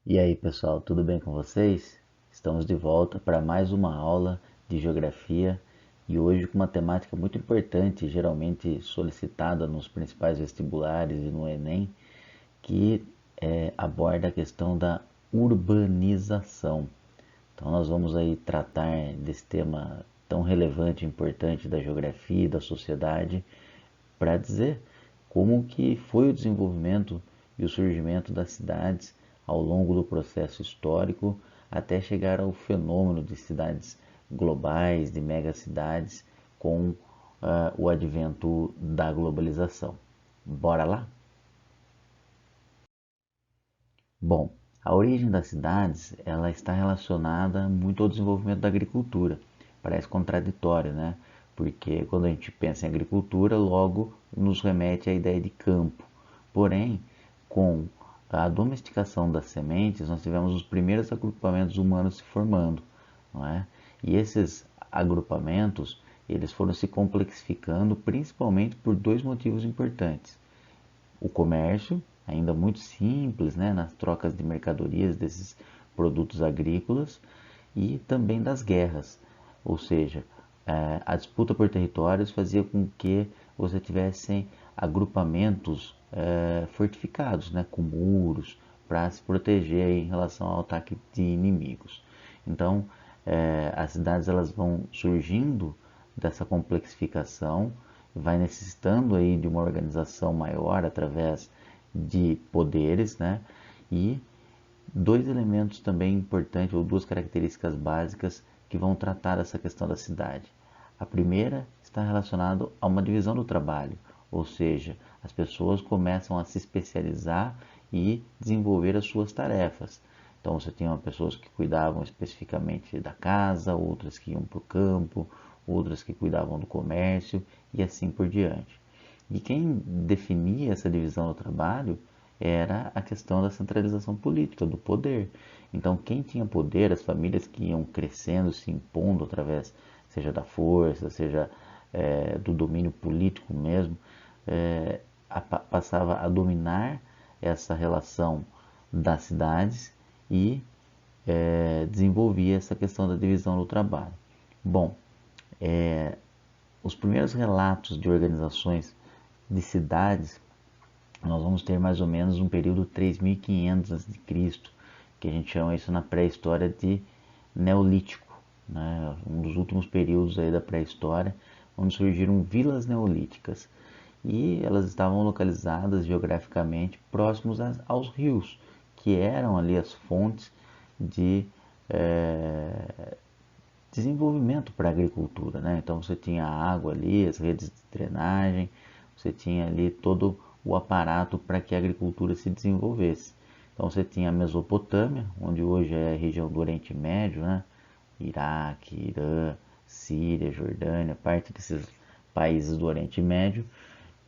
E aí, pessoal, tudo bem com vocês? Estamos de volta para mais uma aula de geografia e hoje com uma temática muito importante, geralmente solicitada nos principais vestibulares e no Enem, que aborda a questão da urbanização. Então, nós vamos aí tratar desse tema tão relevante e importante da geografia e da sociedade para dizer como que foi o desenvolvimento e o surgimento das cidades ao longo do processo histórico até chegar ao fenômeno de cidades globais, de megacidades, com o advento da globalização. Bora lá? Bom, a origem das cidades ela está relacionada muito ao desenvolvimento da agricultura. Parece contraditório, né? Porque quando a gente pensa em agricultura, logo nos remete à ideia de campo. Porém, com a domesticação das sementes, nós tivemos os primeiros agrupamentos humanos se formando, não é? E esses agrupamentos, eles foram se complexificando principalmente por dois motivos importantes: o comércio, ainda muito simples, né, nas trocas de mercadorias desses produtos agrícolas, e também das guerras, ou seja, a disputa por territórios fazia com que você tivesse agrupamentos fortificados, né, com muros, para se proteger em relação ao ataque de inimigos. Então, as cidades elas vão surgindo dessa complexificação, vai necessitando aí de uma organização maior através de poderes, né? E dois elementos também importantes, ou duas características básicas que vão tratar essa questão da cidade. A primeira está relacionada a uma divisão do trabalho, ou seja, as pessoas começam a se especializar e desenvolver as suas tarefas. Então você tinha pessoas que cuidavam especificamente da casa, outras que iam para o campo, outras que cuidavam do comércio e assim por diante. E quem definia essa divisão do trabalho era a questão da centralização política, do poder. Então, quem tinha poder, as famílias que iam crescendo, se impondo através, seja da força, seja do domínio político mesmo, passava a dominar essa relação das cidades e desenvolvia essa questão da divisão do trabalho. Bom, os primeiros relatos de organizações de cidades, nós vamos ter mais ou menos um período 3500 a.C., que a gente chama isso na pré-história de Neolítico, né? Um dos últimos períodos aí da pré-história, onde surgiram vilas neolíticas. E elas estavam localizadas geograficamente próximos aos rios, que eram ali as fontes de desenvolvimento para a agricultura, né? Então você tinha água ali, as redes de drenagem, você tinha ali todo o aparato para que a agricultura se desenvolvesse. Então você tinha a Mesopotâmia, onde hoje é a região do Oriente Médio, né? Iraque, Irã, Síria, Jordânia, parte desses países do Oriente Médio,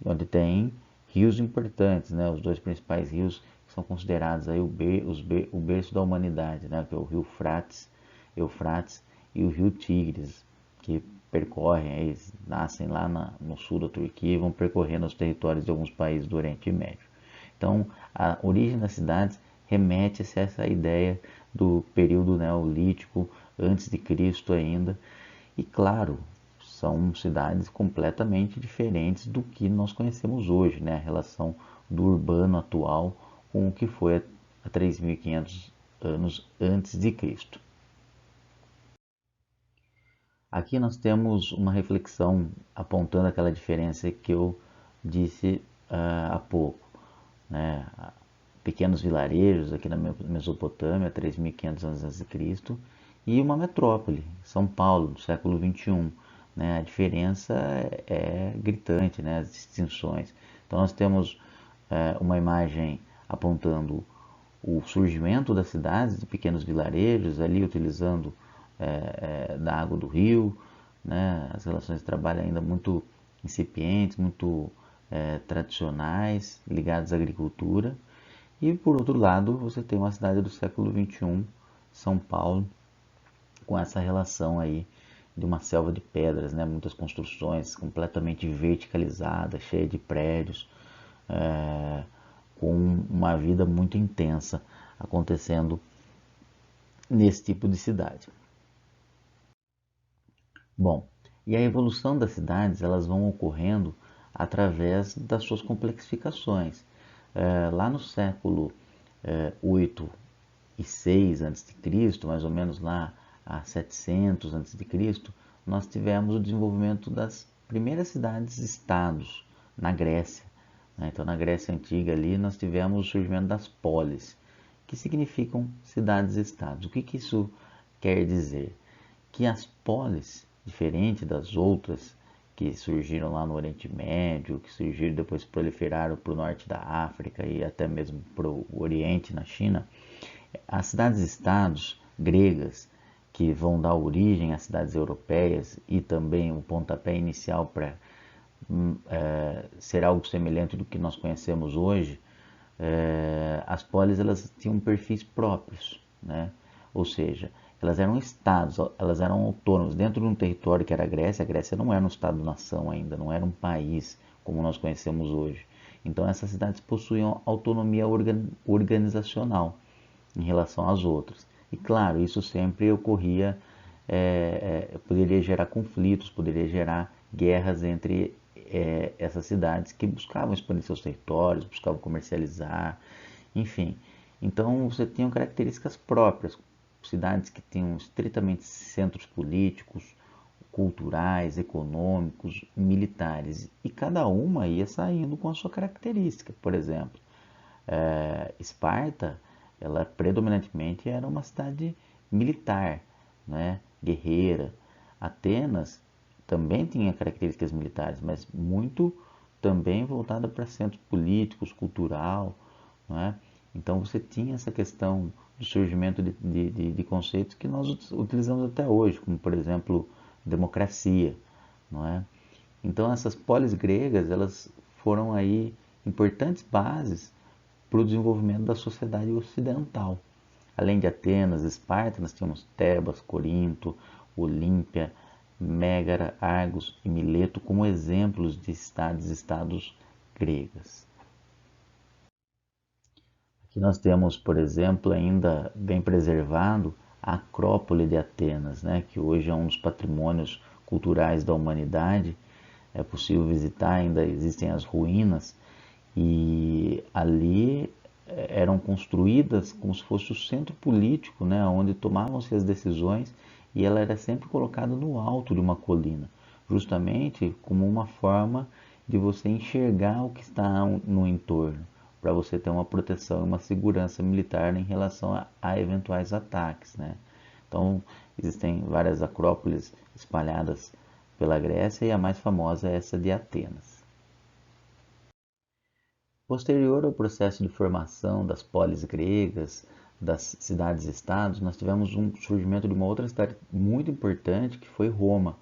onde tem rios importantes, né? Os dois principais rios que são considerados aí o berço da humanidade, né? Que é o rio Eufrates e o rio Tigres, que percorrem, aí, nascem lá no sul da Turquia e vão percorrendo os territórios de alguns países do Oriente Médio. Então, a origem das cidades remete-se a essa ideia do período neolítico, antes de Cristo ainda, e claro, são cidades completamente diferentes do que nós conhecemos hoje, né? A relação do urbano atual com o que foi há 3.500 anos antes de Cristo. Aqui nós temos uma reflexão apontando aquela diferença que eu disse há pouco, né? Pequenos vilarejos aqui na Mesopotâmia, 3.500 anos antes de Cristo, e uma metrópole, São Paulo, do século XXI. Né? A diferença é gritante, né? As distinções. Então nós temos uma imagem apontando o surgimento das cidades, de pequenos vilarejos, ali utilizando da água do rio, né? As relações de trabalho ainda muito incipientes, muito tradicionais, ligadas à agricultura. E por outro lado, você tem uma cidade do século XXI, São Paulo, com essa relação aí de uma selva de pedras, né? Muitas construções completamente verticalizadas, cheias de prédios, com uma vida muito intensa acontecendo nesse tipo de cidade. Bom, e a evolução das cidades elas vão ocorrendo através das suas complexificações. Lá no século 8 e 6 a.C., mais ou menos lá a 700 a.C., nós tivemos o desenvolvimento das primeiras cidades-estados na Grécia. Né? Então, na Grécia Antiga ali, nós tivemos o surgimento das polis, que significam cidades-estados. O que, que isso quer dizer? Que as polis, diferente das outras que surgiram lá no Oriente Médio, que surgiram depois proliferaram para o norte da África e até mesmo para o Oriente, na China, as cidades-estados gregas, que vão dar origem às cidades europeias e também o pontapé inicial para ser algo semelhante do que nós conhecemos hoje, as polis elas tinham perfis próprios, né? Ou seja, elas eram estados, elas eram autônomas dentro de um território que era a Grécia. A Grécia não era um estado-nação ainda, não era um país como nós conhecemos hoje. Então essas cidades possuíam autonomia organizacional em relação às outras. E claro, isso sempre ocorria, poderia gerar conflitos, poderia gerar guerras entre essas cidades que buscavam expandir seus territórios, buscavam comercializar, enfim. Então você tinha características próprias, cidades que tinham estritamente centros políticos, culturais, econômicos, militares, e cada uma ia saindo com a sua característica. Por exemplo, Esparta, ela predominantemente era uma cidade militar, né, guerreira. Atenas também tinha características militares, mas muito também voltada para centros políticos, cultural, né? Então você tinha essa questão do surgimento de conceitos que nós utilizamos até hoje, como por exemplo democracia, não é? Então essas polis gregas elas foram aí importantes bases para o desenvolvimento da sociedade ocidental. Além de Atenas, Esparta, nós tínhamos Tebas, Corinto, Olímpia, Mégara, Argos e Mileto como exemplos de cidades-estados gregas. Aqui nós temos, por exemplo, ainda bem preservado a Acrópole de Atenas, né, que hoje é um dos patrimônios culturais da humanidade. É possível visitar, ainda existem as ruínas, e ali eram construídas como se fosse o centro político, né, onde tomavam-se as decisões, e ela era sempre colocada no alto de uma colina, justamente como uma forma de você enxergar o que está no entorno, para você ter uma proteção e uma segurança militar em relação a eventuais ataques, né? Então, existem várias acrópolis espalhadas pela Grécia e a mais famosa é essa de Atenas. Posterior ao processo de formação das polis gregas, das cidades-estados, nós tivemos um surgimento de uma outra cidade muito importante que foi Roma.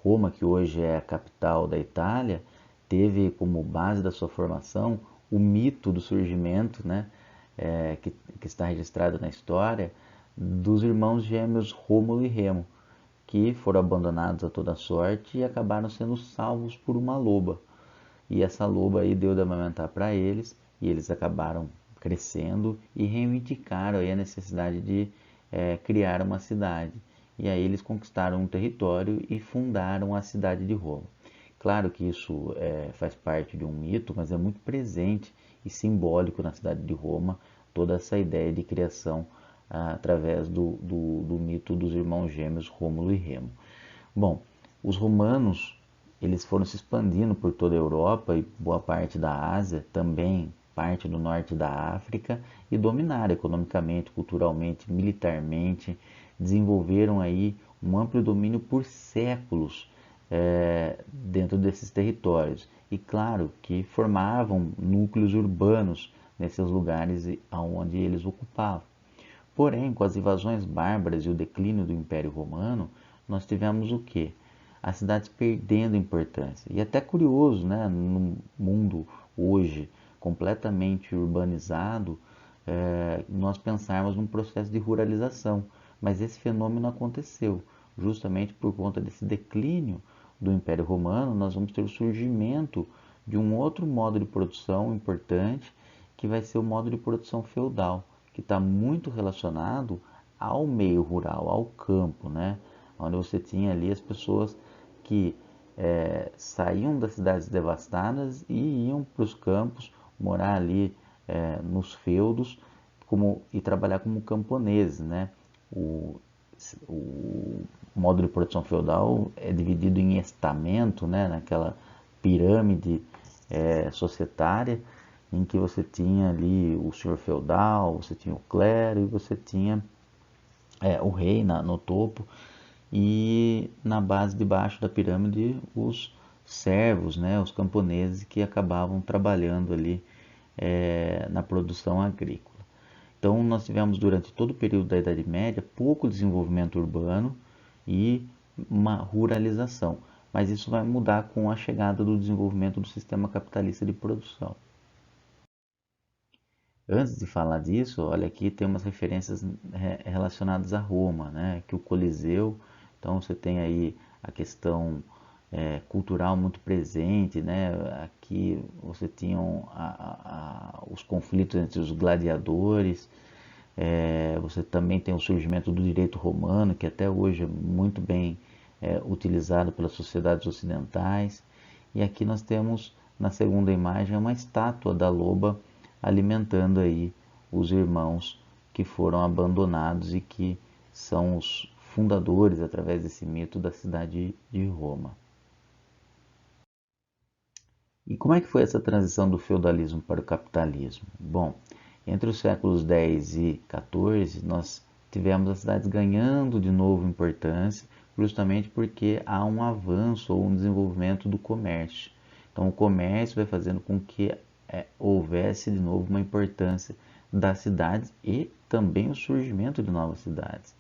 Roma, que hoje é a capital da Itália, teve como base da sua formação o mito do surgimento, né, que está registrado na história, dos irmãos gêmeos Rômulo e Remo, que foram abandonados a toda sorte e acabaram sendo salvos por uma loba. E essa loba aí deu de amamentar para eles e eles acabaram crescendo e reivindicaram aí a necessidade de criar uma cidade. E aí eles conquistaram um território e fundaram a cidade de Roma. Claro que isso faz parte de um mito, mas é muito presente e simbólico na cidade de Roma toda essa ideia de criação através do mito dos irmãos gêmeos Rômulo e Remo. Bom, os romanos eles foram se expandindo por toda a Europa e boa parte da Ásia, também parte do norte da África, e dominaram economicamente, culturalmente, militarmente, desenvolveram aí um amplo domínio por séculos dentro desses territórios. E claro que formavam núcleos urbanos nesses lugares onde eles ocupavam. Porém, com as invasões bárbaras e o declínio do Império Romano, nós tivemos o quê? As cidades perdendo importância. E até curioso, né? No mundo hoje completamente urbanizado, nós pensarmos num processo de ruralização. Mas esse fenômeno aconteceu justamente por conta desse declínio do Império Romano. Nós vamos ter o surgimento de um outro modo de produção importante que vai ser o modo de produção feudal, que está muito relacionado ao meio rural, ao campo, né? Onde você tinha ali as pessoas que saíam das cidades devastadas e iam para os campos, morar ali nos feudos e trabalhar como camponeses, né? O, o modo de produção feudal é dividido em estamento, né? Naquela pirâmide societária, em que você tinha ali o senhor feudal, você tinha o clero e você tinha o rei no topo, e na base de baixo da pirâmide os servos, né, os camponeses que acabavam trabalhando ali na produção agrícola. Então nós tivemos durante todo o período da Idade Média pouco desenvolvimento urbano e uma ruralização, mas isso vai mudar com a chegada do desenvolvimento do sistema capitalista de produção. Antes de falar disso, olha aqui tem umas referências relacionadas a Roma, né? Que o Coliseu, então você tem aí a questão cultural muito presente, né? Aqui você tinha os conflitos entre os gladiadores, você também tem o surgimento do direito romano, que até hoje é muito bem utilizado pelas sociedades ocidentais. E aqui nós temos, na segunda imagem, uma estátua da loba alimentando aí os irmãos que foram abandonados e que são os fundadores, através desse mito, da cidade de Roma. E como é que foi essa transição do feudalismo para o capitalismo? Bom, entre os séculos X e XIV, nós tivemos as cidades ganhando de novo importância, justamente porque há um avanço ou um desenvolvimento do comércio. Então, o comércio vai fazendo com que houvesse de novo uma importância das cidades e também o surgimento de novas cidades,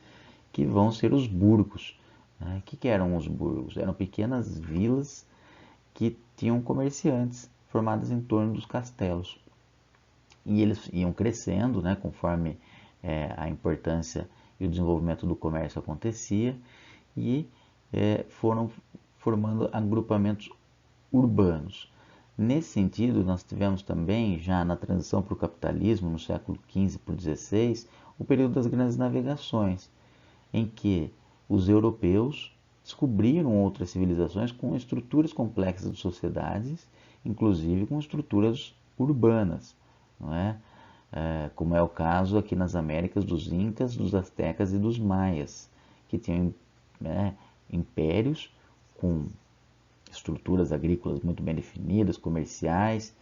que vão ser os burgos. Né? O que eram os burgos? Eram pequenas vilas que tinham comerciantes formadas em torno dos castelos. E eles iam crescendo, né, conforme a importância e o desenvolvimento do comércio acontecia, e foram formando agrupamentos urbanos. Nesse sentido, nós tivemos também, já na transição para o capitalismo, no século XV para o XVI, o período das grandes navegações, em que os europeus descobriram outras civilizações com estruturas complexas de sociedades, inclusive com estruturas urbanas, não é? Como é o caso aqui nas Américas dos Incas, dos Aztecas e dos Maias, que tinham impérios com estruturas agrícolas muito bem definidas, comerciais,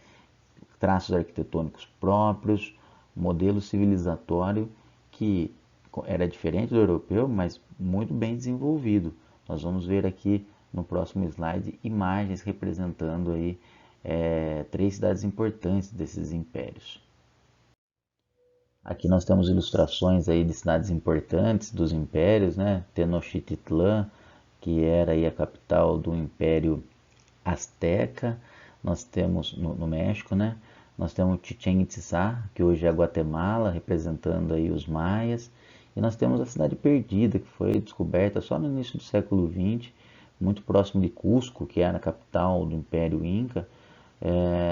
traços arquitetônicos próprios, modelo civilizatório que era diferente do europeu, mas muito bem desenvolvido. Nós vamos ver aqui no próximo slide imagens representando aí três cidades importantes desses impérios. Aqui nós temos ilustrações aí de cidades importantes dos impérios, né? Tenochtitlan, que era aí a capital do Império Azteca. Nós temos no México, né? Nós temos Chichén Itzá, que hoje é Guatemala, representando aí os maias. E nós temos a cidade perdida, que foi descoberta só no início do século XX, muito próximo de Cusco, que era a capital do Império Inca.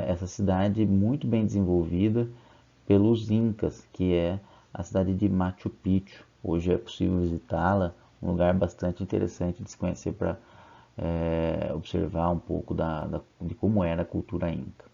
Essa cidade muito bem desenvolvida pelos Incas, que é a cidade de Machu Picchu. Hoje é possível visitá-la, um lugar bastante interessante de se conhecer para observar um pouco de como era a cultura inca.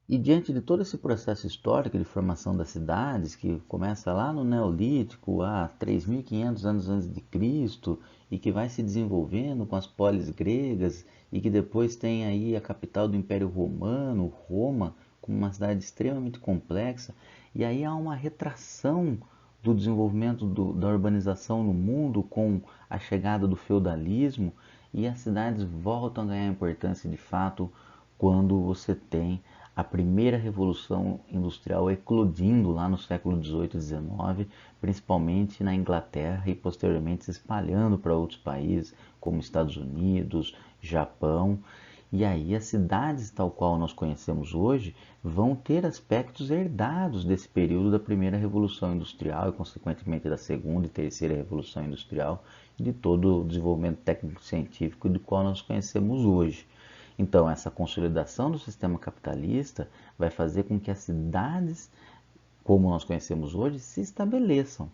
E diante de todo esse processo histórico de formação das cidades, que começa lá no Neolítico, há 3.500 anos antes de Cristo, e que vai se desenvolvendo com as polis gregas, e que depois tem aí a capital do Império Romano, Roma, como uma cidade extremamente complexa, e aí há uma retração do desenvolvimento da urbanização no mundo com a chegada do feudalismo, e as cidades voltam a ganhar importância de fato quando você tem a primeira revolução industrial eclodindo lá no século XVIII e XIX, principalmente na Inglaterra e posteriormente se espalhando para outros países como Estados Unidos, Japão. E aí as cidades tal qual nós conhecemos hoje vão ter aspectos herdados desse período da primeira revolução industrial e consequentemente da segunda e terceira revolução industrial e de todo o desenvolvimento técnico-científico do qual nós conhecemos hoje. Então, essa consolidação do sistema capitalista vai fazer com que as cidades, como nós conhecemos hoje, se estabeleçam.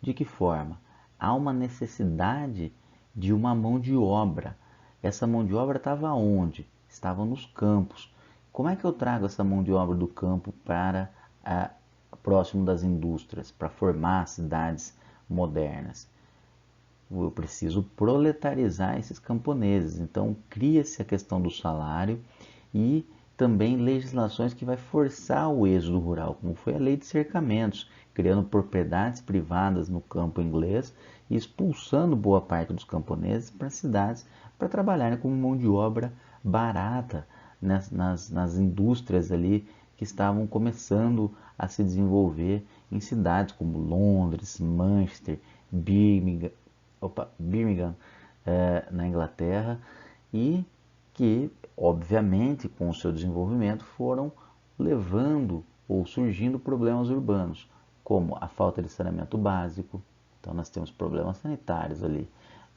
De que forma? Há uma necessidade de uma mão de obra. Essa mão de obra estava onde? Estava nos campos. Como é que eu trago essa mão de obra do campo para próximo das indústrias, para formar cidades modernas? Eu preciso proletarizar esses camponeses. Então, cria-se a questão do salário e também legislações que vai forçar o êxodo rural, como foi a lei de cercamentos, criando propriedades privadas no campo inglês e expulsando boa parte dos camponeses para as cidades para trabalharem como mão de obra barata nas indústrias ali que estavam começando a se desenvolver em cidades como Londres, Manchester, Birmingham, na Inglaterra, e que, obviamente, com o seu desenvolvimento foram levando ou surgindo problemas urbanos, como a falta de saneamento básico. Então nós temos problemas sanitários ali,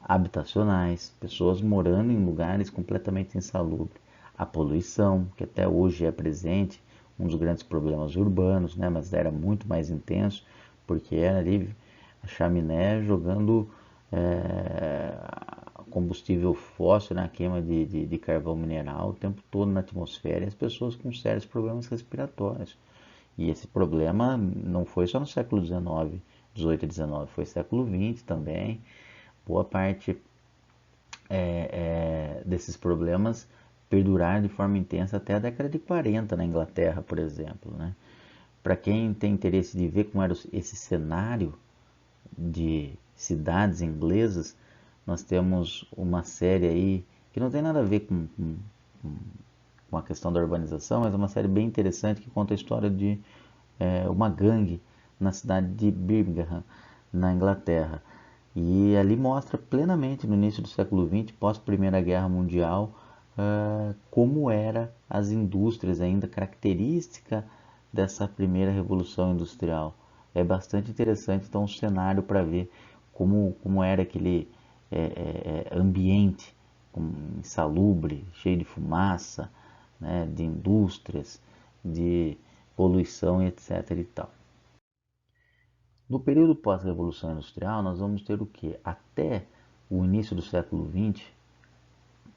habitacionais, pessoas morando em lugares completamente insalubres, a poluição, que até hoje é presente, um dos grandes problemas urbanos, né, mas era muito mais intenso, porque era ali a chaminé jogando é, combustível fóssil, na queima de carvão mineral o tempo todo na atmosfera, e as pessoas com sérios problemas respiratórios. E esse problema não foi só no século XIX, 18 e 19, foi século XX também. Boa parte desses problemas perduraram de forma intensa até a década de 40 na Inglaterra, por exemplo. Né? Para quem tem interesse de ver como era esse cenário de cidades inglesas, nós temos uma série aí que não tem nada a ver com a questão da urbanização, mas é uma série bem interessante que conta a história de uma gangue na cidade de Birmingham, na Inglaterra. E ali mostra plenamente no início do século XX, pós Primeira Guerra Mundial, como eram as indústrias, ainda característica dessa primeira revolução industrial. É bastante interessante, então, um cenário para ver como era aquele ambiente insalubre, cheio de fumaça, né, de indústrias, de poluição, etc. e tal. No período pós-revolução industrial, nós vamos ter o que? Até o início do século XX,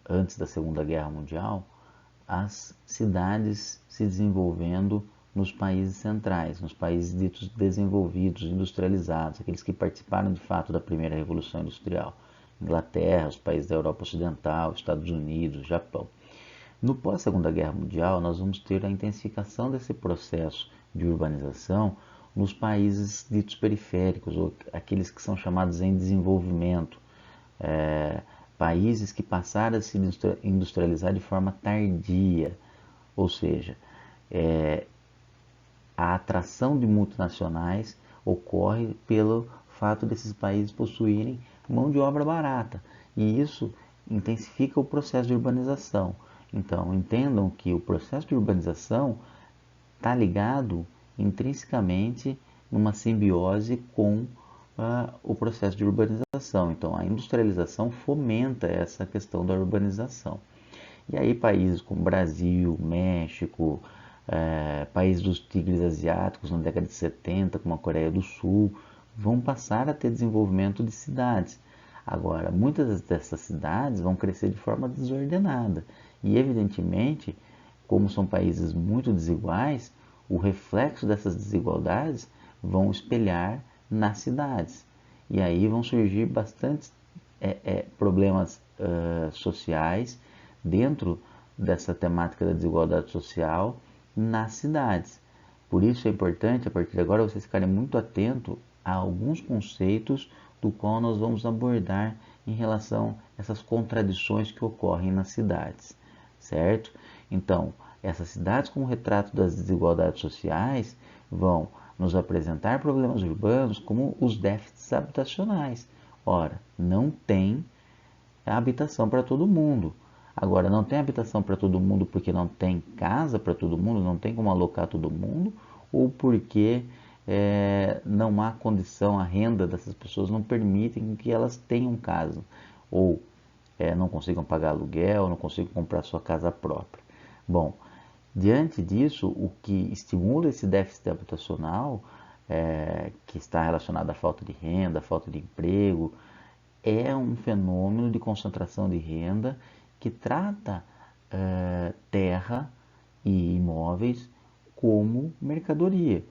antes da Segunda Guerra Mundial, as cidades se desenvolvendo nos países centrais, nos países ditos desenvolvidos, industrializados, aqueles que participaram de fato da primeira revolução industrial. Inglaterra, os países da Europa Ocidental, Estados Unidos, Japão. No pós-Segunda Guerra Mundial, nós vamos ter a intensificação desse processo de urbanização nos países ditos periféricos, ou aqueles que são chamados em desenvolvimento, países que passaram a se industrializar de forma tardia, ou seja, a atração de multinacionais ocorre pelo fato desses países possuírem mão de obra barata, e isso intensifica o processo de urbanização. Então, entendam que o processo de urbanização está ligado intrinsecamente numa simbiose com o processo de urbanização. Então, a industrialização fomenta essa questão da urbanização. E aí países como Brasil, México, países dos tigres asiáticos na década de 70, como a Coreia do Sul, vão passar a ter desenvolvimento de cidades. Agora, muitas dessas cidades vão crescer de forma desordenada. E, evidentemente, como são países muito desiguais, o reflexo dessas desigualdades vão espelhar nas cidades. E aí vão surgir bastantes problemas sociais dentro dessa temática da desigualdade social nas cidades. Por isso é importante, a partir de agora, vocês ficarem muito atentos a alguns conceitos do qual nós vamos abordar em relação a essas contradições que ocorrem nas cidades, certo? Então, essas cidades com o retrato das desigualdades sociais vão nos apresentar problemas urbanos como os déficits habitacionais. Ora, não tem habitação para todo mundo. Agora, não tem habitação para todo mundo porque não tem casa para todo mundo, não tem como alocar todo mundo, ou porque não há condição, a renda dessas pessoas não permitem que elas tenham casa. Ou não consigam pagar aluguel, não consigam comprar sua casa própria. Bom, diante disso, o que estimula esse déficit habitacional, que está relacionado à falta de renda, à falta de emprego, é um fenômeno de concentração de renda que trata terra e imóveis como mercadoria,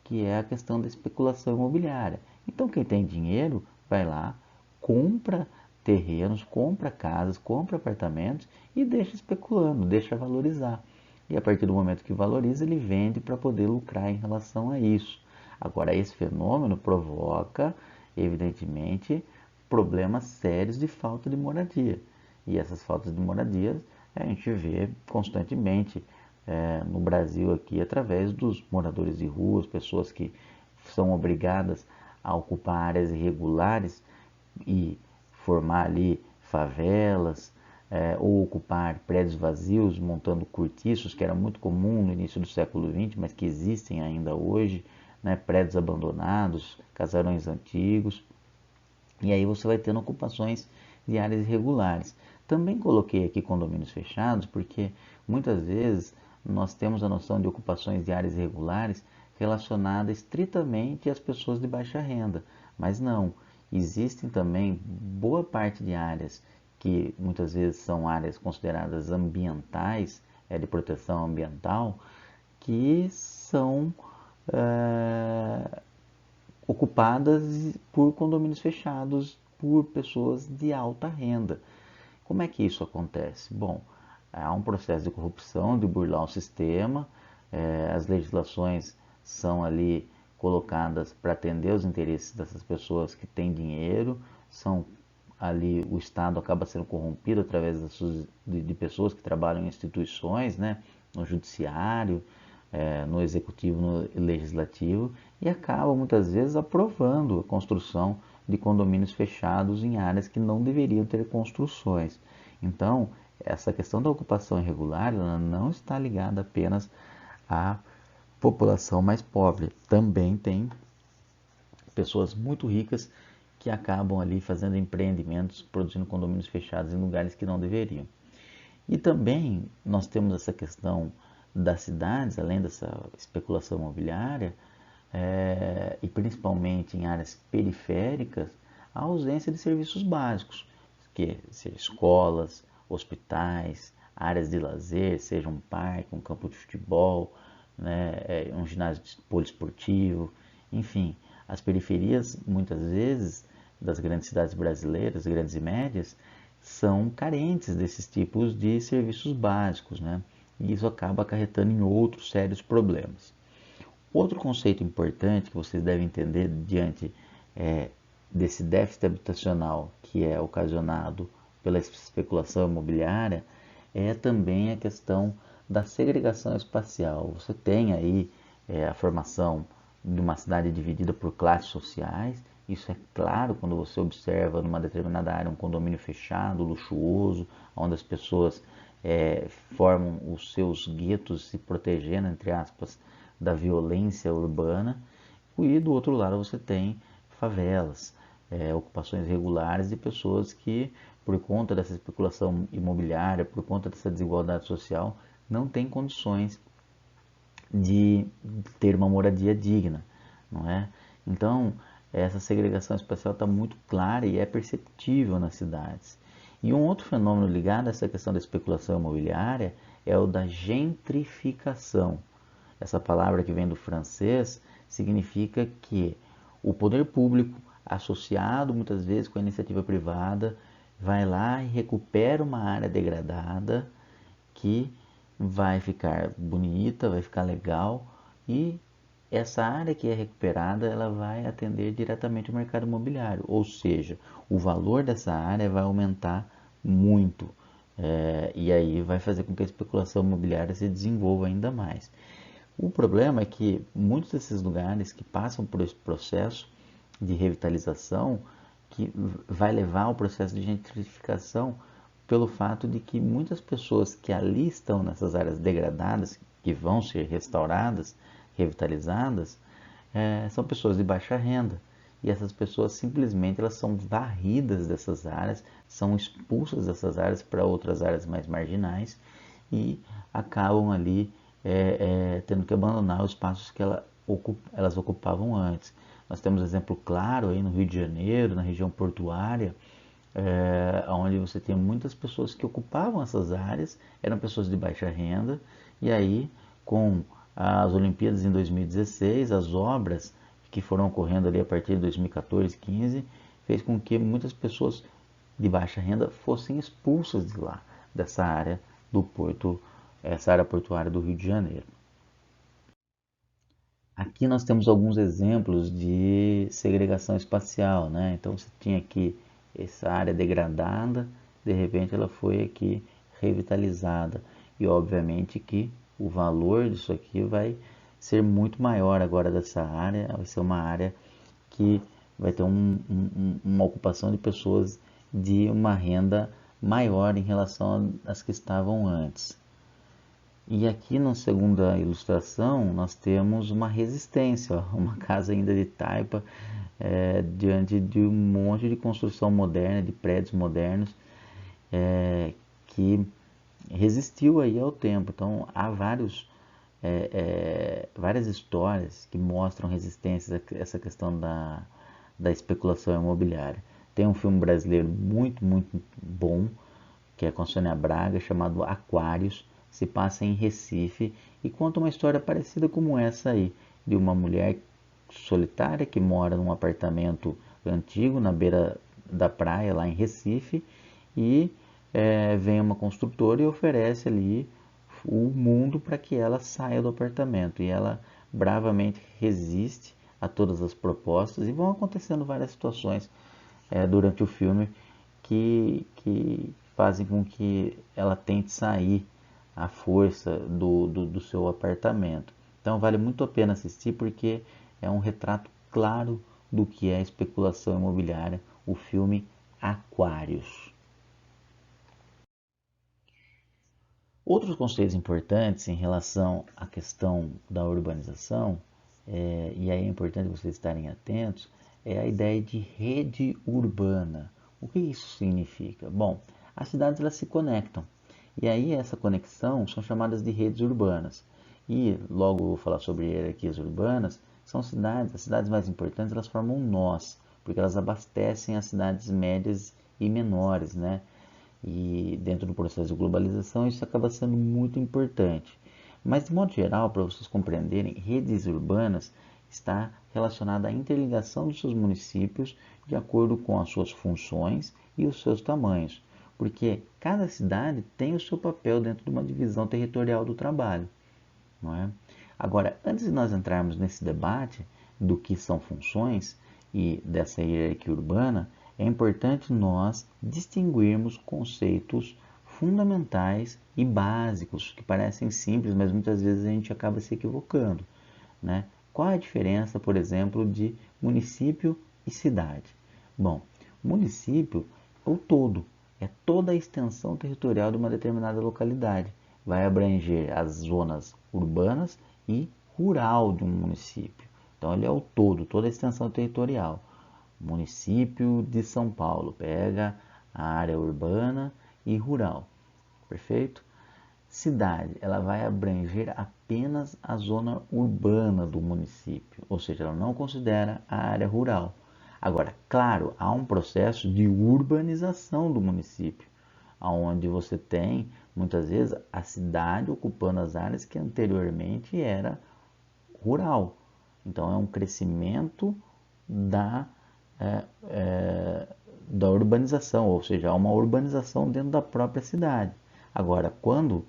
que é a questão da especulação imobiliária. Então, quem tem dinheiro vai lá, compra terrenos, compra casas, compra apartamentos e deixa especulando, deixa valorizar. E a partir do momento que valoriza, ele vende para poder lucrar em relação a isso. Agora, esse fenômeno provoca, evidentemente, problemas sérios de falta de moradia. E essas faltas de moradia a gente vê constantemente no Brasil aqui, através dos moradores de ruas, pessoas que são obrigadas a ocupar áreas irregulares e formar ali favelas, ou ocupar prédios vazios, montando cortiços, que era muito comum no início do século XX, mas que existem ainda hoje, né? Prédios abandonados, casarões antigos, e aí você vai tendo ocupações de áreas irregulares. Também coloquei aqui condomínios fechados, porque muitas vezes nós temos a noção de ocupações de áreas irregulares relacionada estritamente às pessoas de baixa renda, mas não. Existem também boa parte de áreas que muitas vezes são áreas consideradas ambientais, de proteção ambiental, que são ocupadas por condomínios fechados por pessoas de alta renda. Como é que isso acontece? Bom, há um processo de corrupção, de burlar o sistema, as legislações são ali colocadas para atender os interesses dessas pessoas que têm dinheiro, são ali o Estado acaba sendo corrompido através de pessoas que trabalham em instituições, né, no judiciário, no executivo, no legislativo, e acaba muitas vezes aprovando a construção de condomínios fechados em áreas que não deveriam ter construções. Então, essa questão da ocupação irregular ela não está ligada apenas à população mais pobre. Também tem pessoas muito ricas que acabam ali fazendo empreendimentos, produzindo condomínios fechados em lugares que não deveriam. E também nós temos essa questão das cidades, além dessa especulação imobiliária, e principalmente em áreas periféricas, a ausência de serviços básicos, que sejam escolas, hospitais, áreas de lazer, seja um parque, um campo de futebol, né, um ginásio poliesportivo, enfim, as periferias muitas vezes das grandes cidades brasileiras, grandes e médias, são carentes desses tipos de serviços básicos, né? E isso acaba acarretando em outros sérios problemas. Outro conceito importante que vocês devem entender diante desse déficit habitacional que é ocasionado pela especulação imobiliária é também a questão da segregação espacial. Você tem aí a formação de uma cidade dividida por classes sociais. Isso é claro quando você observa numa determinada área um condomínio fechado, luxuoso, onde as pessoas formam os seus guetos se protegendo, entre aspas, da violência urbana. E do outro lado você tem favelas, ocupações irregulares de pessoas que, por conta dessa especulação imobiliária, por conta dessa desigualdade social, não têm condições de ter uma moradia digna, não é? Então, essa segregação espacial está muito clara e é perceptível nas cidades. E um outro fenômeno ligado a essa questão da especulação imobiliária é o da gentrificação. Essa palavra que vem do francês significa que o poder público, associado muitas vezes com a iniciativa privada, vai lá e recupera uma área degradada que vai ficar bonita, vai ficar legal e essa área que é recuperada ela vai atender diretamente o mercado imobiliário, ou seja, o valor dessa área vai aumentar muito e aí vai fazer com que a especulação imobiliária se desenvolva ainda mais. O problema é que muitos desses lugares que passam por esse processo de revitalização, que vai levar ao processo de gentrificação pelo fato de que muitas pessoas que ali estão nessas áreas degradadas, que vão ser restauradas, revitalizadas, são pessoas de baixa renda. e essas pessoas simplesmente elas são varridas dessas áreas, são expulsas dessas áreas para outras áreas mais marginais e acabam ali tendo que abandonar os espaços que elas ocupavam antes. Nós temos exemplo claro aí no Rio de Janeiro, na região portuária, onde você tem muitas pessoas que ocupavam essas áreas, eram pessoas de baixa renda, e aí com as Olimpíadas em 2016, as obras que foram ocorrendo ali a partir de 2014, 15, fez com que muitas pessoas de baixa renda fossem expulsas de lá, dessa área do porto, essa área portuária do Rio de Janeiro. Aqui nós temos alguns exemplos de segregação espacial, né? Então você tinha aqui essa área degradada, de repente ela foi aqui revitalizada e obviamente que o valor disso aqui vai ser muito maior agora dessa área, vai ser uma área que vai ter uma ocupação de pessoas de uma renda maior em relação às que estavam antes. E aqui na segunda ilustração nós temos uma resistência, ó, uma casa ainda de taipa, diante de um monte de construção moderna, de prédios modernos, que resistiu aí ao tempo. Então há várias histórias que mostram resistência a essa questão da especulação imobiliária. Tem um filme brasileiro muito, muito bom, que é com a Sônia Braga, chamado Aquários, se passa em Recife e conta uma história parecida como essa aí, de uma mulher solitária que mora num apartamento antigo na beira da praia, lá em Recife, e vem uma construtora e oferece ali o mundo para que ela saia do apartamento. E ela bravamente resiste a todas as propostas e vão acontecendo várias situações durante o filme que fazem com que ela tente sair à força do seu apartamento. Então vale muito a pena assistir porque é um retrato claro do que é a especulação imobiliária, o filme Aquários. Outros conceitos importantes em relação à questão da urbanização, e aí é importante vocês estarem atentos, é a ideia de rede urbana. O que isso significa? Bom, as cidades elas se conectam, e aí essa conexão são chamadas de redes urbanas. E logo eu vou falar sobre hierarquias urbanas, são cidades, as cidades mais importantes elas formam nós, porque elas abastecem as cidades médias e menores, né? E dentro do processo de globalização isso acaba sendo muito importante. Mas de modo geral, para vocês compreenderem, redes urbanas está relacionada à interligação dos seus municípios de acordo com as suas funções e os seus tamanhos, porque cada cidade tem o seu papel dentro de uma divisão territorial do trabalho, não é? Agora, antes de nós entrarmos nesse debate do que são funções e dessa hierarquia urbana, é importante nós distinguirmos conceitos fundamentais e básicos, que parecem simples, mas muitas vezes a gente acaba se equivocando, né? Qual é a diferença, por exemplo, de município e cidade? Bom, município é o todo, é toda a extensão territorial de uma determinada localidade. Vai abranger as zonas urbanas e rural de um município. Então, ele é o todo, toda a extensão territorial. Município de São Paulo pega a área urbana e rural, perfeito? Cidade, ela vai abranger apenas a zona urbana do município, ou seja, ela não considera a área rural. Agora, claro, há um processo de urbanização do município, onde você tem, muitas vezes, a cidade ocupando as áreas que anteriormente era rural. Então, é um crescimento da, é, é, da urbanização, ou seja, há uma urbanização dentro da própria cidade. Agora, quando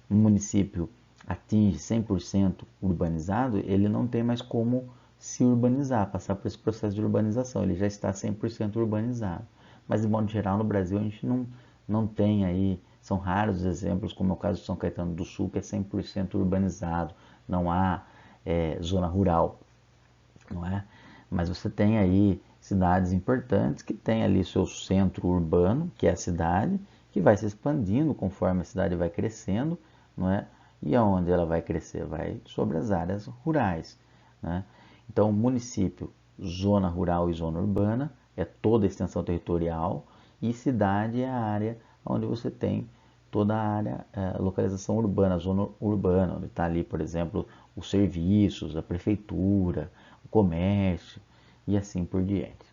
um município atinge 100% urbanizado, ele não tem mais como se urbanizar, passar por esse processo de urbanização, ele já está 100% urbanizado. Mas, de modo geral, no Brasil a gente não tem aí, são raros os exemplos, como é o caso de São Caetano do Sul, que é 100% urbanizado, não há zona rural, não é? Mas você tem aí cidades importantes que tem ali seu centro urbano, que é a cidade, que vai se expandindo conforme a cidade vai crescendo, não é? E aonde ela vai crescer? Vai sobre as áreas rurais, né? Então, o município zona rural e zona urbana, é toda a extensão territorial, e cidade é a área onde você tem toda a área, localização urbana, zona urbana, onde está ali, por exemplo, os serviços, a prefeitura, o comércio e assim por diante.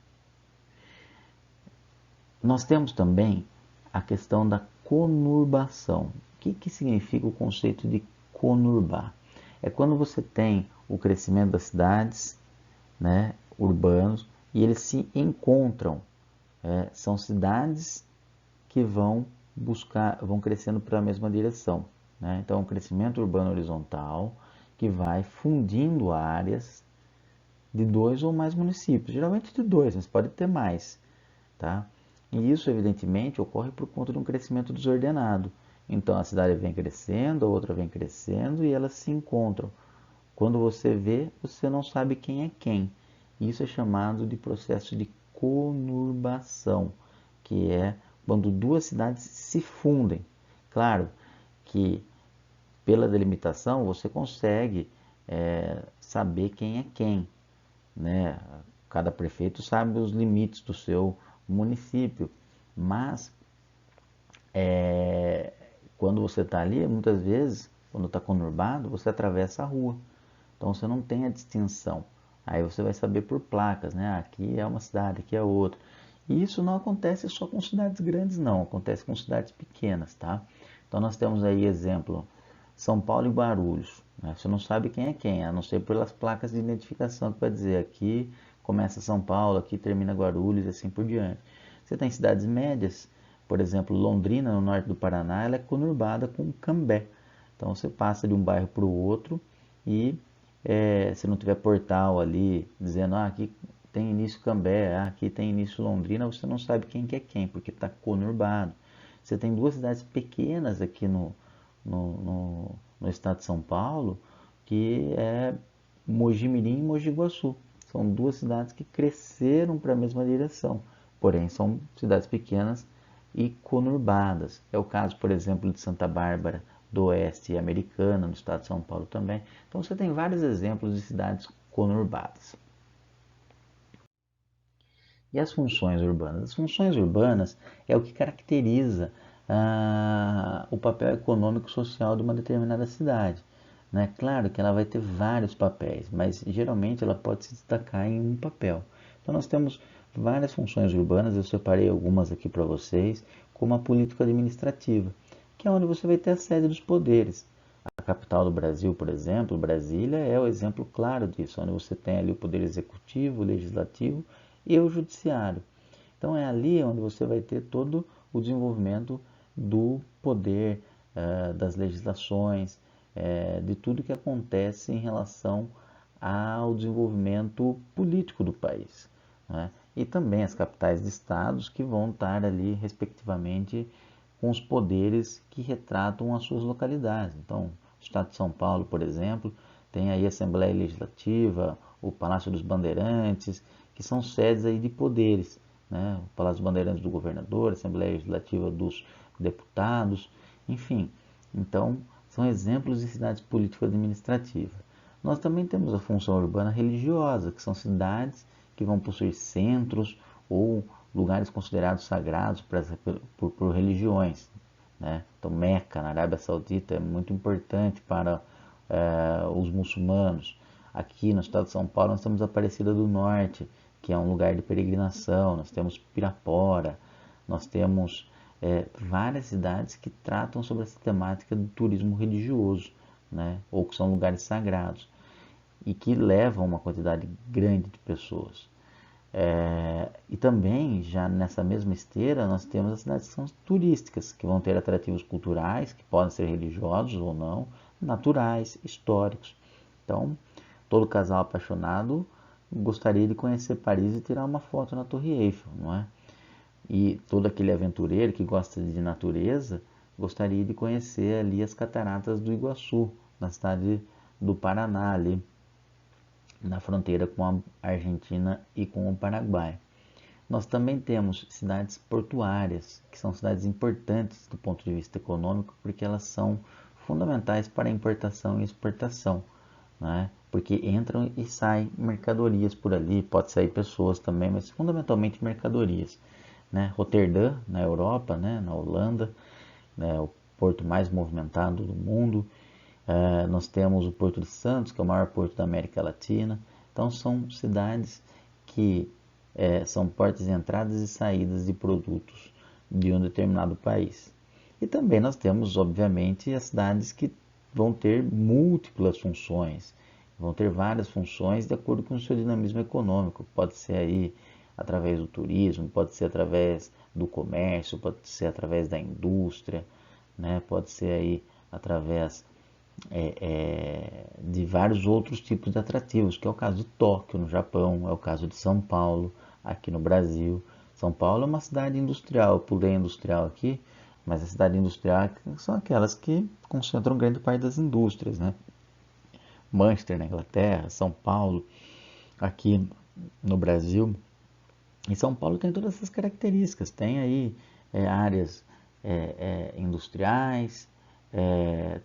Nós temos também a questão da conurbação. O que significa o conceito de conurbar? É quando você tem o crescimento das cidades, né, urbanos, e eles se encontram. São cidades que vão crescendo para a mesma direção. Né? Então, é um crescimento urbano horizontal que vai fundindo áreas de 2 ou mais municípios, geralmente de 2, mas pode ter mais. Tá? E isso, evidentemente, ocorre por conta de um crescimento desordenado. Então, a cidade vem crescendo, a outra vem crescendo e elas se encontram. Quando você vê, você não sabe quem é quem. Isso é chamado de processo de conurbação, que é quando duas cidades se fundem. Claro que pela delimitação você consegue saber quem é quem, né? Cada prefeito sabe os limites do seu município, mas quando você está ali, muitas vezes, quando está conurbado, você atravessa a rua, então você não tem a distinção. Aí você vai saber por placas, né? Aqui é uma cidade, aqui é outra. E isso não acontece só com cidades grandes, não. Acontece com cidades pequenas, tá? Então nós temos aí exemplo São Paulo e Guarulhos. Né? Você não sabe quem é quem, a não ser pelas placas de identificação que vai dizer aqui começa São Paulo, aqui termina Guarulhos e assim por diante. Você tem cidades médias, por exemplo, Londrina, no norte do Paraná, ela é conurbada com Cambé. Então você passa de um bairro para o outro e se não tiver portal ali dizendo aqui tem início Cambé, aqui tem início Londrina, você não sabe quem que é quem, porque está conurbado. Você tem duas cidades pequenas aqui no estado de São Paulo, que é Mogi-mirim e Mogi Guaçu. São duas cidades que cresceram para a mesma direção, porém são cidades pequenas e conurbadas. É o caso, por exemplo, de Santa Bárbara do Oeste e Americana, no estado de São Paulo também. Então você tem vários exemplos de cidades conurbadas. E as funções urbanas? As funções urbanas é o que caracteriza o papel econômico social de uma determinada cidade. Né? Claro que ela vai ter vários papéis, mas geralmente ela pode se destacar em um papel. Então nós temos várias funções urbanas, eu separei algumas aqui para vocês, como a política administrativa, que é onde você vai ter a sede dos poderes. A capital do Brasil, por exemplo, Brasília, é o exemplo claro disso, onde você tem ali o poder executivo, o legislativo e o judiciário. Então é ali onde você vai ter todo o desenvolvimento do poder, das legislações, de tudo que acontece em relação ao desenvolvimento político do país. Né? E também as capitais de estados que vão estar ali, respectivamente, com os poderes que retratam as suas localidades. Então, o estado de São Paulo, por exemplo, tem aí a Assembleia Legislativa, o Palácio dos Bandeirantes, que são sedes aí de poderes. Né? O Palácio dos Bandeirantes do governador, a Assembleia Legislativa dos deputados, enfim. Então, são exemplos de cidades político-administrativas. Nós também temos a função urbana religiosa, que são cidades que vão possuir centros ou lugares considerados sagrados por religiões. Né? Então, Meca, na Arábia Saudita, é muito importante para os muçulmanos. Aqui no estado de São Paulo, nós temos Aparecida do Norte, que é um lugar de peregrinação. Nós temos Pirapora, nós temos várias cidades que tratam sobre essa temática do turismo religioso, né? Ou que são lugares sagrados e que levam uma quantidade grande de pessoas. E também, já nessa mesma esteira, nós temos as cidades que são turísticas, que vão ter atrativos culturais, que podem ser religiosos ou não, naturais, históricos. Então, todo casal apaixonado gostaria de conhecer Paris e tirar uma foto na Torre Eiffel, não é? E todo aquele aventureiro que gosta de natureza gostaria de conhecer ali as cataratas do Iguaçu, na cidade do Paraná, ali na fronteira com a Argentina e com o Paraguai. Nós também temos cidades portuárias, que são cidades importantes do ponto de vista econômico, porque elas são fundamentais para a importação e exportação. Né? porque entram e saem mercadorias por ali, pode sair pessoas também, mas fundamentalmente mercadorias, né? Roterdã, na Europa, né? Na Holanda, né? O porto mais movimentado do mundo. Nós temos o Porto de Santos, que é o maior porto da América Latina. Então são cidades que são portas de entradas e saídas de produtos de um determinado país. E também nós temos, obviamente, as cidades que vão ter múltiplas funções, vão ter várias funções de acordo com o seu dinamismo econômico. Pode ser aí através do turismo, pode ser através do comércio, pode ser através da indústria, né? Pode ser aí através de vários outros tipos de atrativos, que é o caso de Tóquio, no Japão, é o caso de São Paulo, aqui no Brasil. São Paulo é uma cidade industrial, eu pulei industrial aqui, mas a cidade industrial são aquelas que concentram grande parte das indústrias, né? Manchester, na Inglaterra, São Paulo, aqui no Brasil. E São Paulo tem todas essas características, tem aí áreas industriais,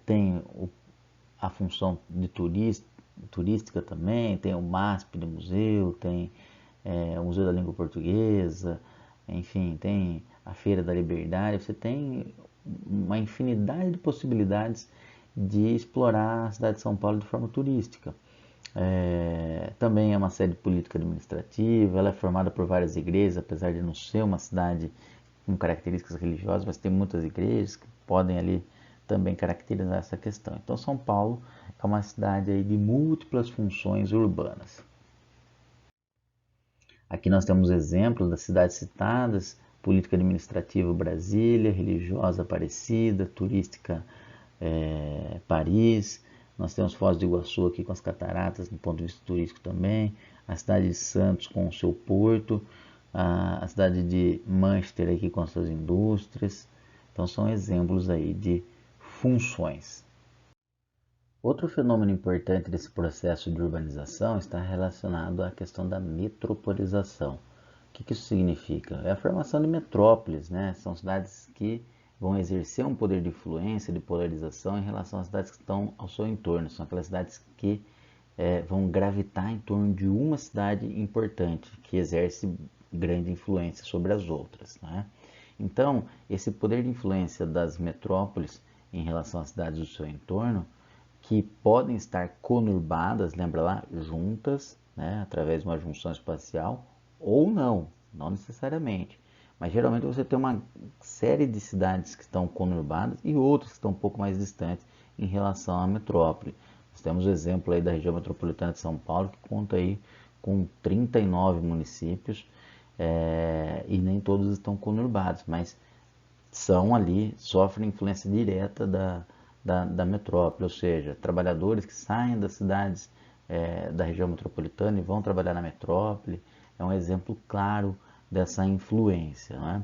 tem a função de turística também, tem o MASP de museu, tem o Museu da Língua Portuguesa, enfim, tem a Feira da Liberdade, você tem uma infinidade de possibilidades de explorar a cidade de São Paulo de forma turística. Também é uma sede política administrativa, ela é formada por várias igrejas, apesar de não ser uma cidade com características religiosas, mas tem muitas igrejas que podem ali também caracterizar essa questão. Então São Paulo é uma cidade aí de múltiplas funções urbanas. Aqui nós temos exemplos das cidades citadas: política administrativa Brasília, religiosa Aparecida, turística Paris. Nós temos Foz do Iguaçu aqui com as cataratas, do ponto de vista turístico também. A cidade de Santos com o seu porto. A cidade de Manchester aqui com as suas indústrias. Então são exemplos aí de funções. Outro fenômeno importante desse processo de urbanização está relacionado à questão da metropolização. O que isso significa? É a formação de metrópoles, né? São cidades que vão exercer um poder de influência, de polarização em relação às cidades que estão ao seu entorno. São aquelas cidades que vão gravitar em torno de uma cidade importante, que exerce grande influência sobre as outras, né? Então, esse poder de influência das metrópoles em relação às cidades do seu entorno, que podem estar conurbadas, lembra lá, juntas, né, através de uma junção espacial, ou não, não necessariamente. Mas geralmente você tem uma série de cidades que estão conurbadas e outras que estão um pouco mais distantes em relação à metrópole. Nós temos o exemplo aí da região metropolitana de São Paulo, que conta aí com 39 municípios, e nem todos estão conurbados, mas são ali, sofrem influência direta da metrópole, ou seja, trabalhadores que saem das cidades da região metropolitana e vão trabalhar na metrópole, é um exemplo claro dessa influência, né?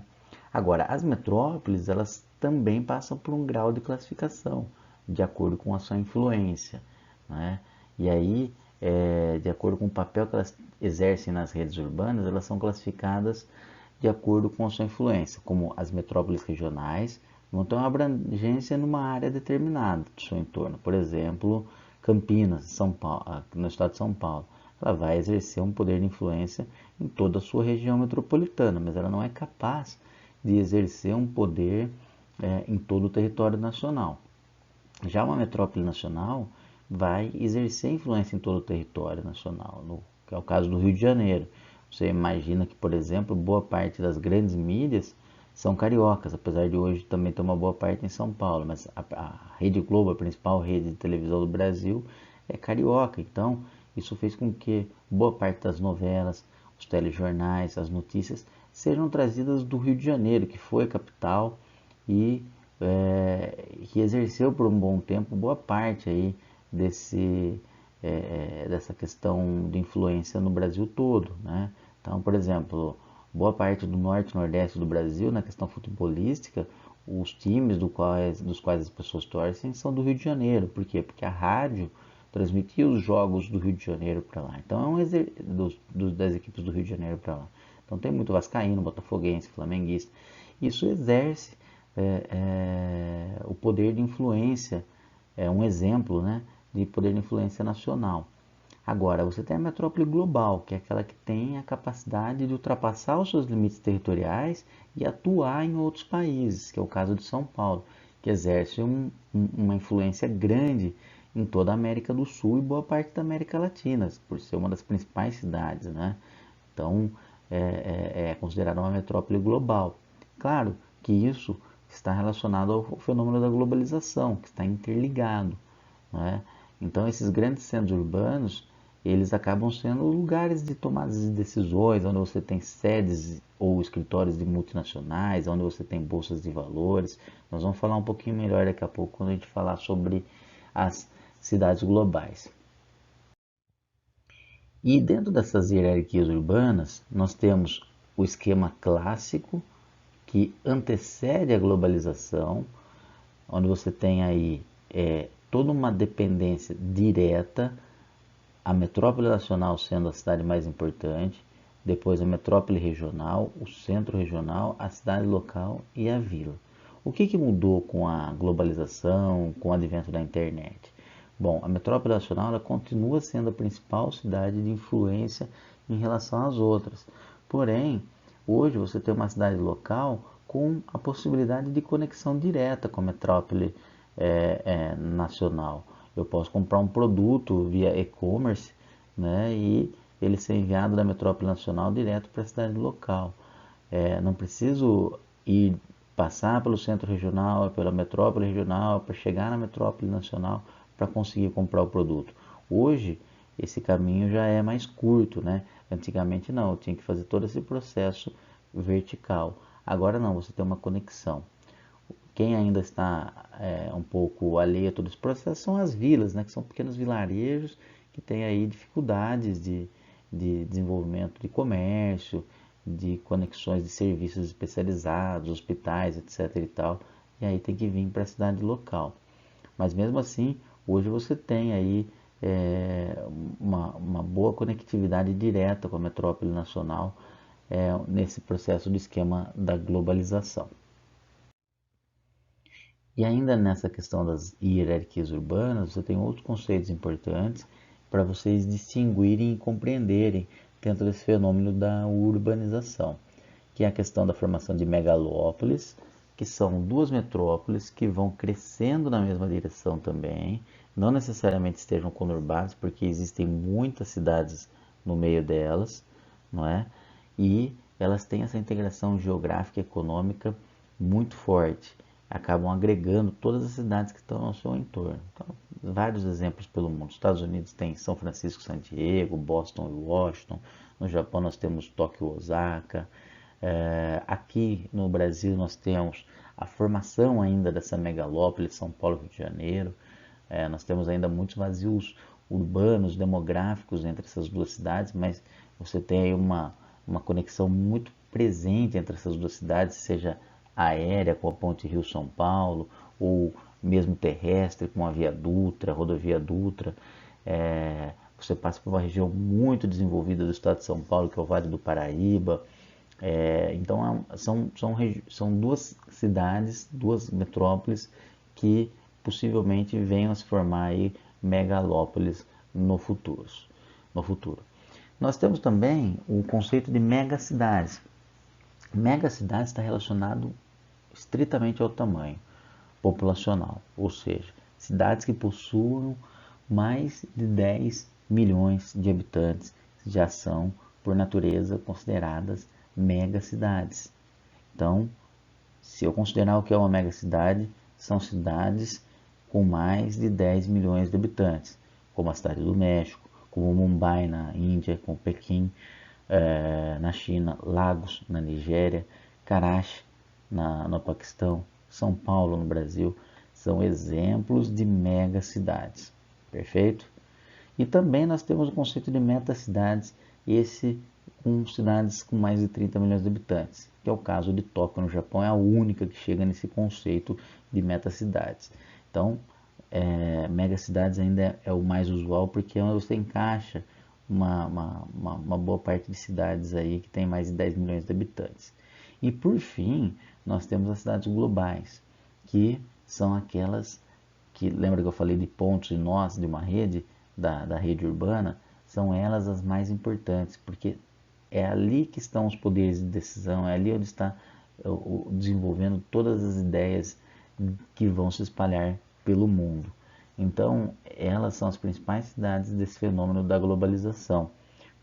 Agora, as metrópoles, elas também passam por um grau de classificação, de acordo com a sua influência, né? E aí, de acordo com o papel que elas exercem nas redes urbanas, elas são classificadas de acordo com a sua influência, como as metrópoles regionais vão ter uma abrangência numa área determinada do seu entorno. Por exemplo, Campinas, São Paulo, no estado de São Paulo, ela vai exercer um poder de influência em toda a sua região metropolitana, mas ela não é capaz de exercer um poder em todo o território nacional. Já uma metrópole nacional vai exercer influência em todo o território nacional, que é o caso do Rio de Janeiro. Você imagina que, por exemplo, boa parte das grandes mídias são cariocas, apesar de hoje também ter uma boa parte em São Paulo, mas a Rede Globo, a principal rede de televisão do Brasil, é carioca. Então, isso fez com que boa parte das novelas, os telejornais, as notícias sejam trazidas do Rio de Janeiro, que foi a capital e que exerceu por um bom tempo boa parte aí dessa questão de influência no Brasil todo, né? Então, por exemplo, boa parte do norte e nordeste do Brasil, na questão futebolística, os times dos quais as pessoas torcem são do Rio de Janeiro. Por quê? Porque a rádio transmitia os jogos do Rio de Janeiro para lá. Então, das equipes do Rio de Janeiro para lá. Então, tem muito vascaíno, botafoguense, flamenguista. Isso exerce o poder de influência, um exemplo, né, de poder de influência nacional. Agora, você tem a metrópole global, que é aquela que tem a capacidade de ultrapassar os seus limites territoriais e atuar em outros países, que é o caso de São Paulo, que exerce uma influência grande em toda a América do Sul e boa parte da América Latina, por ser uma das principais cidades, né? Então, é considerada uma metrópole global. Claro que isso está relacionado ao fenômeno da globalização, que está interligado, né? Então, esses grandes centros urbanos, eles acabam sendo lugares de tomadas de decisões, onde você tem sedes ou escritórios de multinacionais, onde você tem bolsas de valores. Nós vamos falar um pouquinho melhor daqui a pouco quando a gente falar sobre as cidades globais. E dentro dessas hierarquias urbanas, nós temos o esquema clássico, que antecede a globalização, onde você tem aí toda uma dependência direta, a metrópole nacional sendo a cidade mais importante, depois a metrópole regional, o centro regional, a cidade local e a vila. O que mudou com a globalização, com o advento da internet? Bom, a metrópole nacional ela continua sendo a principal cidade de influência em relação às outras. Porém, hoje você tem uma cidade local com a possibilidade de conexão direta com a metrópole nacional. Eu posso comprar um produto via e-commerce, né, e ele ser enviado da metrópole nacional direto para a cidade local. Não preciso ir passar pelo centro regional, pela metrópole regional, para chegar na metrópole nacional para conseguir comprar o produto. Hoje, esse caminho já é mais curto, né? Antigamente não, eu tinha que fazer todo esse processo vertical. Agora não, você tem uma conexão. Quem ainda está um pouco alheio a todo esse processo são as vilas, né? Que são pequenos vilarejos que têm aí dificuldades de desenvolvimento de comércio, de conexões de serviços especializados, hospitais, etc. e tal. E aí tem que vir para a cidade local. Mas mesmo assim, hoje você tem aí uma boa conectividade direta com a metrópole nacional nesse processo do esquema da globalização. E ainda nessa questão das hierarquias urbanas, você tem outros conceitos importantes para vocês distinguirem e compreenderem dentro desse fenômeno da urbanização, que é a questão da formação de megalópolis, que são duas metrópoles que vão crescendo na mesma direção também, não necessariamente estejam conurbadas, porque existem muitas cidades no meio delas, não é? E elas têm essa integração geográfica e econômica muito forte, acabam agregando todas as cidades que estão ao seu entorno. Então, vários exemplos pelo mundo. Nos Estados Unidos tem São Francisco, San Diego, Boston e Washington. No Japão nós temos Tóquio, Osaka. Aqui no Brasil nós temos a formação ainda dessa megalópole, São Paulo e Rio de Janeiro. Nós temos ainda muitos vazios urbanos, demográficos entre essas duas cidades, mas você tem aí uma conexão muito presente entre essas duas cidades, seja aérea com a ponte Rio-São Paulo, ou mesmo terrestre com a Via Dutra, a rodovia Dutra. Você passa por uma região muito desenvolvida do estado de São Paulo, que é o Vale do Paraíba. Então são duas cidades, duas metrópoles que possivelmente venham a se formar aí megalópolis no futuro. Nós temos também o conceito de megacidades. Megacidades está relacionado estritamente ao tamanho populacional, ou seja, cidades que possuam mais de 10 milhões de habitantes já são, por natureza, consideradas megacidades. Então, se eu considerar o que é uma megacidade, são cidades com mais de 10 milhões de habitantes, como a cidade do México, como Mumbai na Índia, como Pequim na China, Lagos na Nigéria, Karachi no Paquistão, São Paulo no Brasil, são exemplos de megacidades, perfeito? E também nós temos o conceito de metacidades, esse com cidades com mais de 30 milhões de habitantes, que é o caso de Tóquio no Japão, é a única que chega nesse conceito de metacidades. Então, megacidades ainda é o mais usual, porque é onde você encaixa uma boa parte de cidades aí que tem mais de 10 milhões de habitantes. E por fim, nós temos as cidades globais, que são aquelas que, lembra que eu falei de pontos e nós de uma rede, da rede urbana, são elas as mais importantes, porque é ali que estão os poderes de decisão, é ali onde está desenvolvendo todas as ideias que vão se espalhar pelo mundo. Então, elas são as principais cidades desse fenômeno da globalização.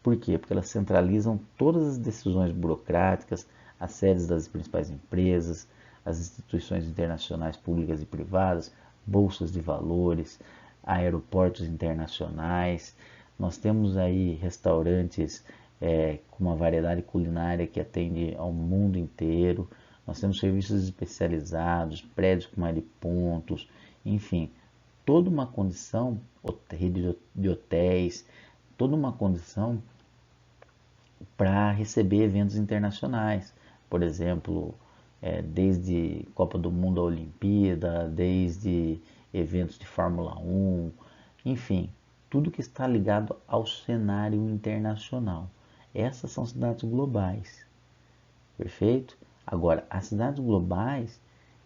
Por quê? Porque elas centralizam todas as decisões burocráticas, as sedes das principais empresas, as instituições internacionais públicas e privadas, bolsas de valores, aeroportos internacionais. Nós temos aí restaurantes com uma variedade culinária que atende ao mundo inteiro. Nós temos serviços especializados, prédios com pontos, enfim, toda uma condição, rede de hotéis, toda uma condição para receber eventos internacionais. Por exemplo, desde Copa do Mundo a Olimpíada, desde eventos de Fórmula 1, enfim, tudo que está ligado ao cenário internacional. Essas são cidades globais, perfeito? Agora, as cidades globais,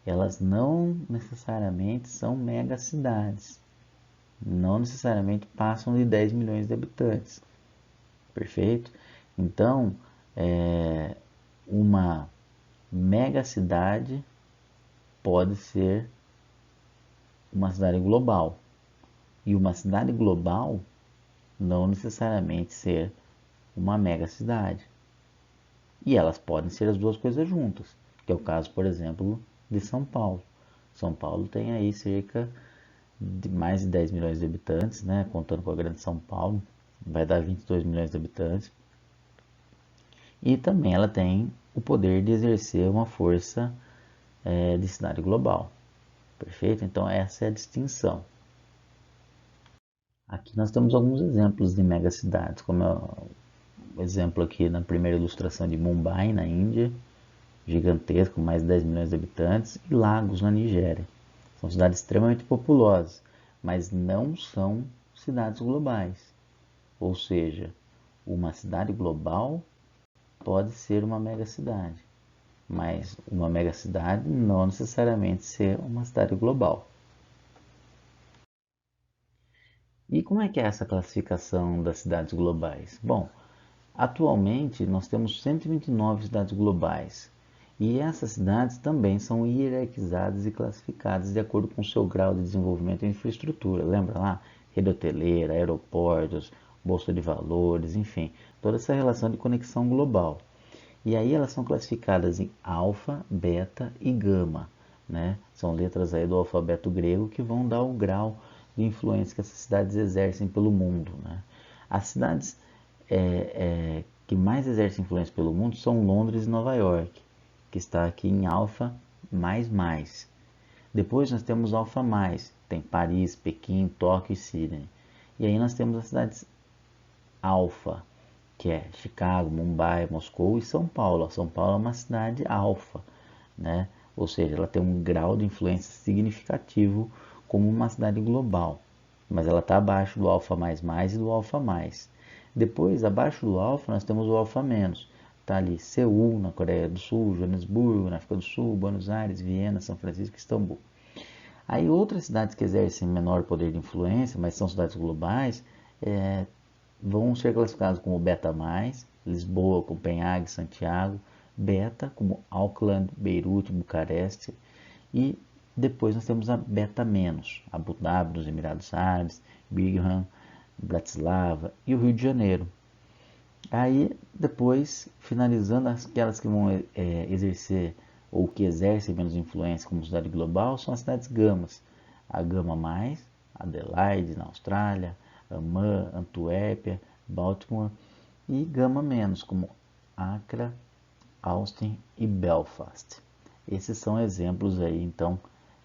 elas não necessariamente são megacidades, não necessariamente passam de 10 milhões de habitantes, perfeito? Então, uma megacidade pode ser uma cidade global, e uma cidade global não necessariamente ser uma megacidade. E elas podem ser as duas coisas juntas, que é o caso, por exemplo, de São Paulo. São Paulo tem aí cerca de mais de 10 milhões de habitantes, né? Contando com a Grande São Paulo, vai dar 22 milhões de habitantes. E também ela tem o poder de exercer uma força de cidade global. Perfeito? Então essa é a distinção. Aqui nós temos alguns exemplos de megacidades, como é o exemplo aqui na primeira ilustração de Mumbai, na Índia, gigantesco, mais de 10 milhões de habitantes, e Lagos, na Nigéria. São cidades extremamente populosas, mas não são cidades globais. Ou seja, uma cidade global pode ser uma megacidade, mas uma megacidade não necessariamente ser uma cidade global. E como é que é essa classificação das cidades globais? Bom, atualmente nós temos 129 cidades globais, e essas cidades também são hierarquizadas e classificadas de acordo com o seu grau de desenvolvimento em infraestrutura. Lembra lá? Rede hoteleira, aeroportos, bolsa de valores, enfim, toda essa relação de conexão global. E aí elas são classificadas em alfa, beta e gama, né? São letras aí do alfabeto grego que vão dar o grau de influência que essas cidades exercem pelo mundo, né? As cidades que mais exercem influência pelo mundo são Londres e Nova York, que está aqui em alfa mais mais. Depois nós temos alfa mais, tem Paris, Pequim, Tóquio e Sydney. E aí nós temos as cidades alfa, que é Chicago, Mumbai, Moscou e São Paulo. São Paulo é uma cidade alfa, né? Ou seja, ela tem um grau de influência significativo como uma cidade global, mas ela está abaixo do alfa mais mais e do alfa mais. Depois, abaixo do alfa, nós temos o alfa menos. Está ali Seul, na Coreia do Sul, Joanesburgo, na África do Sul, Buenos Aires, Viena, São Francisco e Istambul. Aí outras cidades que exercem menor poder de influência, mas são cidades globais, vão ser classificadas como beta+, Lisboa, Copenhague, Santiago, beta como Auckland, Beirute, Bucareste, e depois nós temos a beta-, Abu Dhabi, nos Emirados Árabes, Birmingham, Bratislava e o Rio de Janeiro. Aí depois, finalizando, aquelas que vão exercer ou que exercem menos influência como cidade global são as cidades gamas. A gama mais, Adelaide na Austrália, Amman, Antuérpia, Baltimore, e gama menos como Accra, Austin e Belfast. Esses são exemplos aí então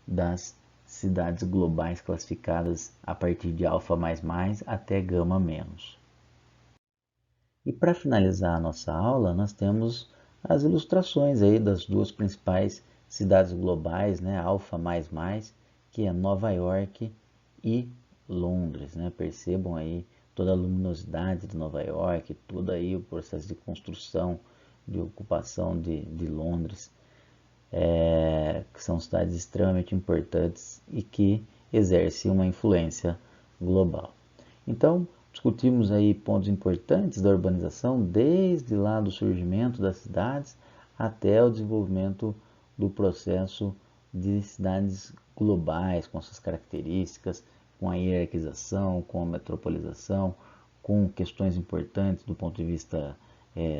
das cidades globais classificadas a partir de alfa++ até gama menos. E para finalizar a nossa aula, nós temos as ilustrações aí das duas principais cidades globais, né, alfa++, que é Nova York e Londres, né? Percebam aí toda a luminosidade de Nova York, todo aí o processo de construção, de ocupação de Londres, que são cidades extremamente importantes e que exercem uma influência global. Então, Discutimos aí pontos importantes da urbanização, desde lá do surgimento das cidades até o desenvolvimento do processo de cidades globais, com suas características, com a hierarquização, com a metropolização, com questões importantes do ponto de vista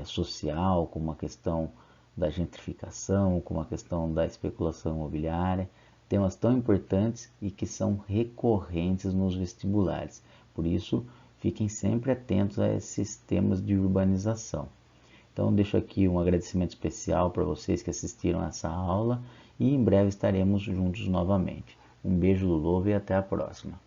social, como a questão da gentrificação, como a questão da especulação imobiliária, temas tão importantes e que são recorrentes nos vestibulares. Por isso, fiquem sempre atentos a esses temas de urbanização. Então, deixo aqui um agradecimento especial para vocês que assistiram a essa aula e em breve estaremos juntos novamente. Um beijo do Lobo e até a próxima.